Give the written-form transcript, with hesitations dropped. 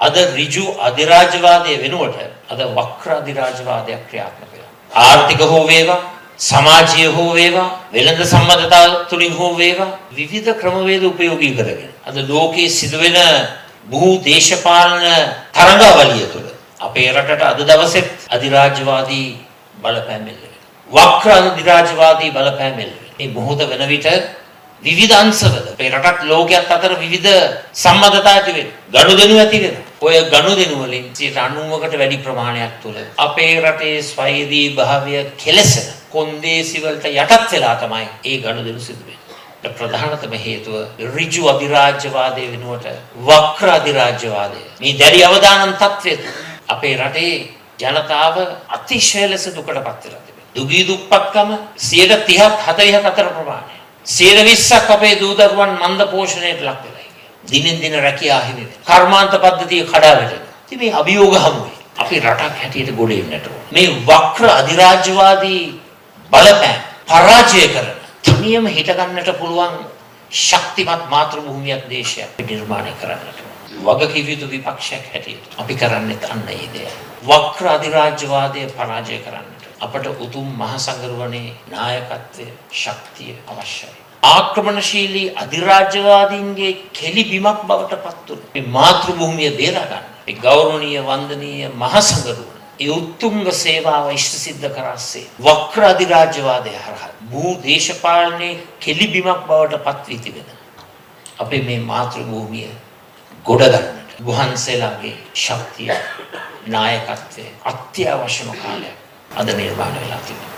අද ඍජු අධිරාජ්‍යවාදයේ වෙනුවට අද වක්‍ර අධිරාජ්‍යවාදයක් ක්‍රියාත්මක වෙනවා. ආර්ථික හෝ වේවා, සමාජීය හෝ වේවා, වෙළඳ සම්බන්ධතා තුලින් හෝ වේවා විවිධ ක්‍රමවේද උපයෝගී කරගෙන අද ලෝකයේ සිදුවෙන බොහෝ දේශපාලන තරඟාවලිය තුළ අපේ රටට අද දවසේ අධිරාජ්‍යවාදී බලපෑම් එල්ල වෙනවා. වක්‍ර අධිරාජ්‍යවාදී බලපෑම් එල්ල වෙනවා. මේ මොහොත වෙන විට විවිධ අංශවල අපේ රටත් ලෝකයක් අතර විවිධ සම්බන්ධතා ඇති වෙනවා. ගනුදෙනු ඇති වෙනවා. ඔය ගනුදෙනු වලින් 90කට වැඩි ප්‍රමාණයක් තුළ අපේ රටේ ස්වෛරී භාවය කෙලෙසන කොන්දේසි වලට යටත් වෙලා තමයි ඒ ගනුදෙනු සිදු වෙන්නේ. ප්‍රධානතම හේතුව ඍජු අධිරාජ්‍යවාදයේ වෙනුවට වක්‍ර අධිරාජ්‍යවාදය. මේ දැඩි අවදානම් තත්ත්වය අපේ රටේ ජනතාව අතිශය ලෙස දුකටපත් වෙලා තිබෙනවා. දුගී දුප්පත්කම 30ක් 40ක් අතර ප්‍රමාණය. 20ක් අපේ දූ දරුවන් මන්ද පෝෂණයට ලක් වෙලා ඉන්නේ. දිනෙන් දින රැකියා හිමි වෙනවා. කර්මාන්ත පද්ධතිය කඩා වැටෙනවා. ඉතින් මේ අභියෝග හමුවේ අපි රටක් හැටියට ගොඩ එන්නට ඕන. මේ වක්‍ර අධිරාජ්‍යවාදී බලපෑම් පරාජය කරන තනියම හිට ගන්නට පුළුවන් ශක්තිමත් මාතෘභූමියක් දේශයක් නිර්මාණය කරන්නට වගකීම් යුතු විපක්ෂයක් හැටියට අපි කරන්නේ අන්න ඒ දේ. වක්‍ර අධිරාජ්‍යවාදය පරාජය කරන්නට අපට උතුම් මහ සංගරුවනේ නායකත්වයේ ශක්තිය අවශ්‍යයි. ආක්‍රමණශීලී අධිරාජ්‍යවාදීන්ගේ කෙලි බිමක් බවට පත් වුණු මේ මාතෘභූමිය බේරා ගන්න. මේ ගෞරවනීය වන්දනීය මහ සංගරුවන ඒ උත්තුංග සේවාව ඉෂ්ට සිද්ධ කරාසේ වක්‍ර අධිරාජ්‍යවාදය හරහා භූ දේශපාලනයේ කෙලි බිමක් බවට පත් වී තිබෙන අපේ මේ මාතෘභූමිය ගොඩ ගන්නට වහන්සේලාගේ ශක්තිය නායකත්වයේ අත්‍යවශ්‍යම කාලයක් අද නිර්මාණය වෙලා තිබෙනවා.